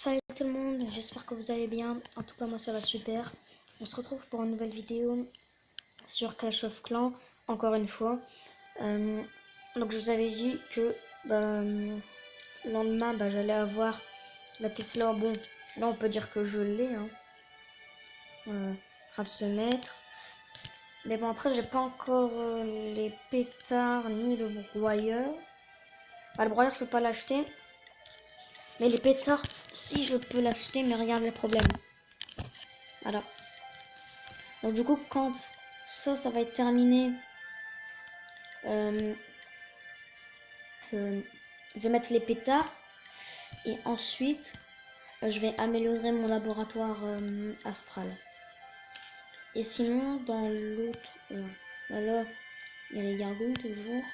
Salut tout le monde, j'espère que vous allez bien. En tout cas, moi ça va super. On se retrouve pour une nouvelle vidéo sur Clash of Clans, encore une fois. Donc, je vous avais dit que le lendemain, j'allais avoir la Tesla. Bon, là on peut dire que je l'ai, hein. En train de se mettre. Mais bon, après, j'ai pas encore les pétards ni le broyeur. Le broyeur, je peux pas l'acheter. Mais les pétards, si je peux l'acheter, mais regarde les problèmes. Voilà. Donc du coup, quand ça va être terminé, je vais mettre les pétards. Et ensuite, je vais améliorer mon laboratoire astral. Et sinon, dans l'autre... là, il y a les gargouilles toujours.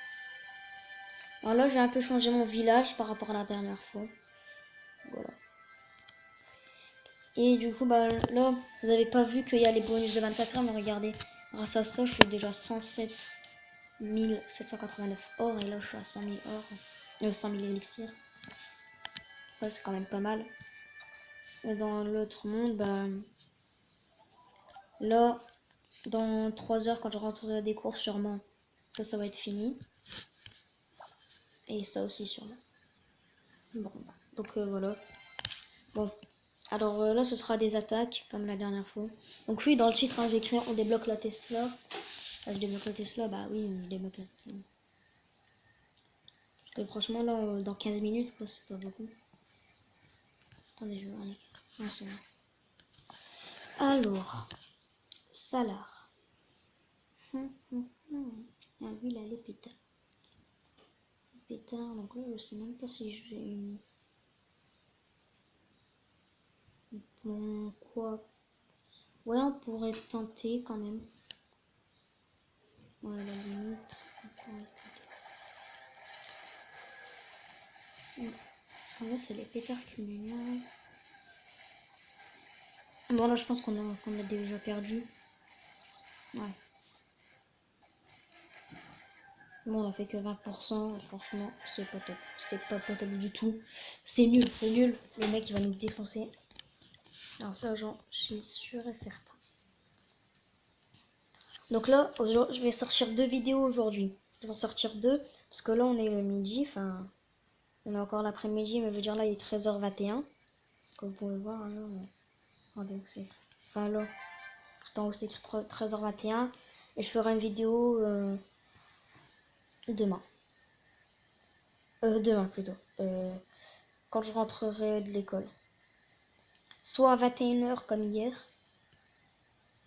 Alors là, j'ai un peu changé mon village par rapport à la dernière fois. Voilà. Et du coup, là, vous avez pas vu qu'il y a les bonus de 24 heures, mais regardez, grâce à ça, je suis déjà 107 789 or, et là, je suis à 100 000 or, 100 000 élixirs. Ouais, c'est quand même pas mal. Et dans l'autre monde, là, dans 3 heures, quand je rentrerai des cours, sûrement, ça va être fini. Et ça aussi, sûrement. Bon, donc voilà. Bon. Alors là, ce sera des attaques, comme la dernière fois. Donc oui, dans le titre, hein, j'ai écrit on débloque la Tesla. Je débloque la Tesla, bah oui, je débloque la Tesla. Parce que franchement, là, dans 15 minutes, quoi, c'est pas beaucoup. Attendez, je vais voir. Ah, c'est bon. Alors, Salar. Ah oui, là, les pétards. Les pétards, donc là, je sais même pas si je vais une... Bon, quoi. Ouais, on pourrait tenter quand même. Ouais, à la limite, on pourrait tenter. En vrai, c'est les pétards qui m'énervent. Bon, là, je pense qu'on a déjà perdu. Ouais. Bon, on a fait que 20%. Franchement, c'est pas top. C'est pas top du tout. C'est nul, c'est nul. Le mec, il va nous défoncer. Alors ça, j'en suis sûr et certain. Donc là, je vais sortir 2 vidéos aujourd'hui. Je vais en sortir 2. Parce que là, on est le midi. Enfin, on est encore l'après-midi. Mais je veux dire, là, il est 13h21. Comme vous pouvez voir, là. Regardez où c'est. Enfin, là. Tout en haut, c'est écrit 13h21. Et je ferai une vidéo demain. Demain plutôt. Quand je rentrerai de l'école. Soit à 21h comme hier.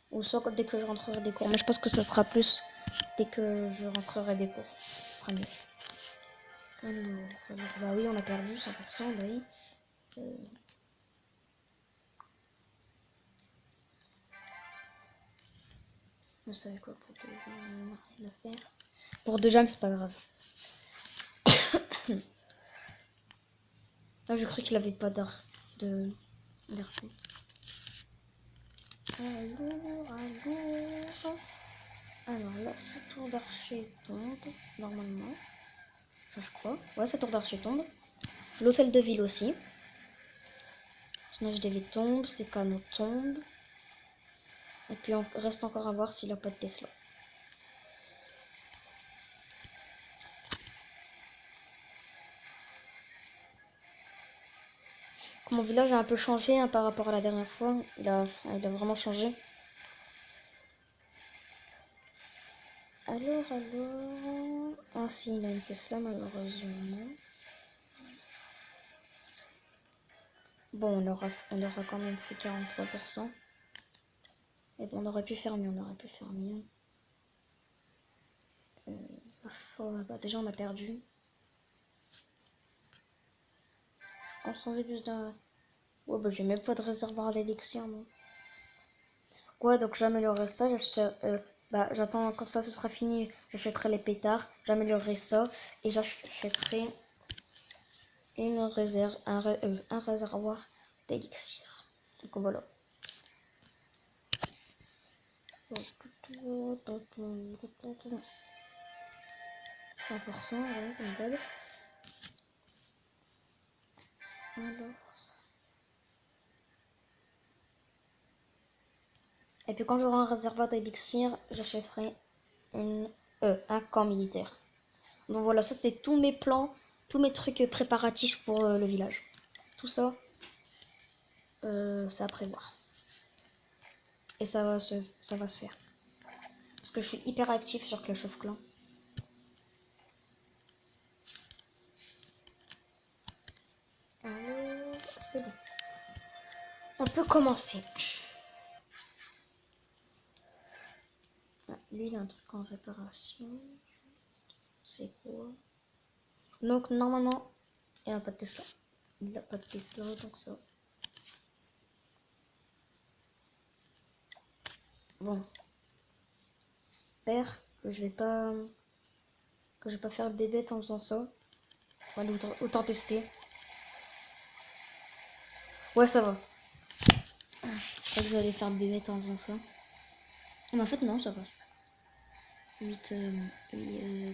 Ou soit dès que je rentrerai des cours. Mais je pense que ce sera plus dès que je rentrerai des cours. Ce sera mieux. Alors, bah oui, on a perdu 100%, bah oui. Vous savez quoi, pour 2 jams, on n'a rien à faire. Pour 2 jams, c'est pas grave. Ah, je crois qu'il avait pas d'art de d'RP. Alors là, ce tour d'archer tombe, normalement. Enfin, je crois. Ouais, ce tour d'archer tombe. L'hôtel de ville aussi. Sinon, des tombe, ces canaux tombent. Et puis, on reste encore à voir s'il a pas de Tesla. Mon village a un peu changé par rapport à la dernière fois. Il a vraiment changé. Alors... Ah si, il a une Tesla malheureusement. Bon, on aura quand même fait 43%. Et bon, on aurait pu faire mieux, déjà, on a perdu. On s'en est plus d'un... Ouais, j'ai même pas de réservoir d'élixir, moi. Ouais, donc j'améliorerai ça. J'attends quand ça, ce sera fini. J'achèterai les pétards. J'améliorerai ça. Et j'achèterai une réserve, un réservoir d'élixir. Donc voilà. 100%, ouais, comme d'hab. Alors, Et puis quand j'aurai un réservoir d'élixir, j'achèterai un camp militaire. Donc voilà, ça c'est tous mes plans, tous mes trucs préparatifs pour le village. Tout ça, c'est à prévoir. Et ça va se faire. Parce que je suis hyper actif sur Clash of Clans. C'est bon. On peut commencer. Lui, il a un truc en réparation. C'est quoi? Donc, normalement, il n'a pas de Tesla. Il n'a pas de Tesla, donc ça. Bon. J'espère que je vais pas faire de bébête en faisant ça. Allez, autant tester. Ouais, ça va. Je crois que j'allais faire de bébête en faisant ça. Mais en fait, non, ça va. 8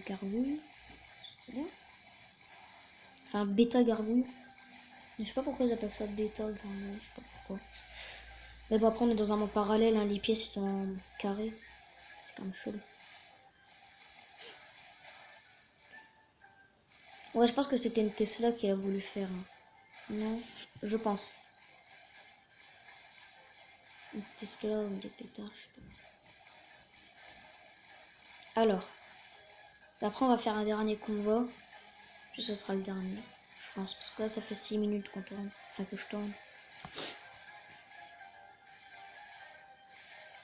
gargouilles. C'est bien. Enfin, bêta gargouille. Je sais pas pourquoi ils appellent ça bêta gargouille. Je sais pas pourquoi. Mais bon, après, on est dans un monde parallèle. Hein, les pièces ils sont carrés. C'est quand même chaud. Ouais, je pense que c'était une Tesla qui a voulu faire. Hein. Non, je pense. Une Tesla ou des pétards, je sais pas. Alors, après, on va faire un dernier convoi. Puis ce sera le dernier, je pense. Parce que là, ça fait 6 minutes qu'on tourne. Enfin, que je tourne.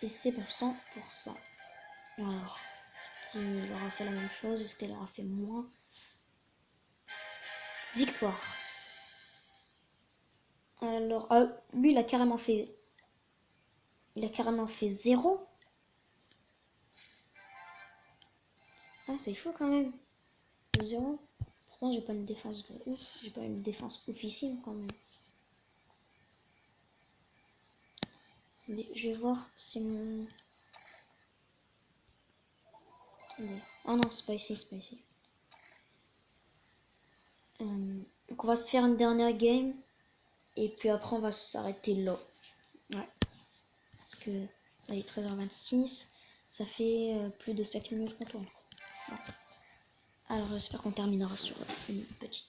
Et c'est pour 100%. Alors, est-ce qu'il aura fait la même chose? Est-ce qu'il aura fait moins? Victoire. Alors, lui, il a carrément fait 0. Ah, c'est chaud quand même. 0. Pourtant, j'ai pas une défense de ouf. J'ai pas une défense oufissime quand même. Je vais voir si mon... Oh non, c'est pas ici, c'est pas ici. Donc on va se faire une dernière game. Et puis après, on va s'arrêter là. Ouais. Parce que... Allez, 13h26. Ça fait plus de 7 minutes qu'on tourne. Ouais. Alors, j'espère qu'on terminera sur une petite...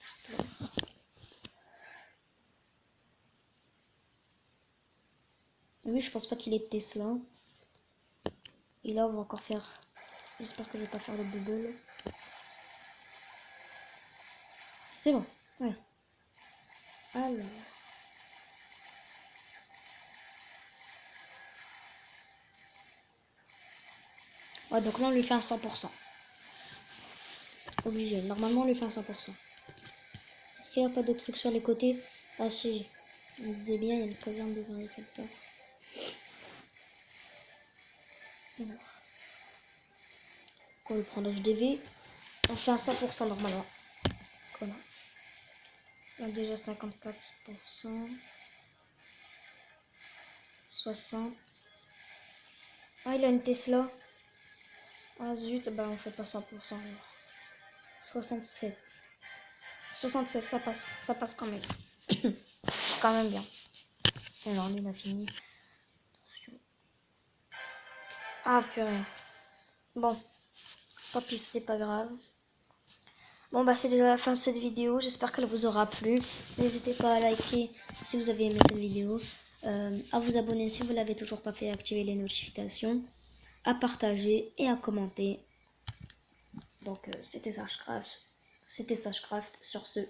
Oui, je pense pas qu'il est Tesla. Et là, on va encore faire... J'espère que je vais pas faire le bubble. C'est bon. Ouais. Alors... Ouais, donc là, on lui fait un 100%. Obligé. Normalement, on lui fait un 100%. Est-ce qu'il n'y a pas de trucs sur les côtés? Ah si, je me disais bien, il y a une caserne devant les quelque part. Alors. On le prend HDV. On fait un 100% normalement. Voilà. On a déjà 54%. 60. Ah, il a une Tesla. Ah zut, bah on fait pas 100%. 67. 67, ça passe quand même. C'est quand même bien. Alors lui, il a fini. Ah purée. Bon, tant pis, c'est pas grave. Bon bah c'est déjà la fin de cette vidéo, j'espère qu'elle vous aura plu. N'hésitez pas à liker si vous avez aimé cette vidéo, à vous abonner si vous l'avez toujours pas fait, activer les notifications, à partager et à commenter. Donc c'était Sagecraft. Sur ce,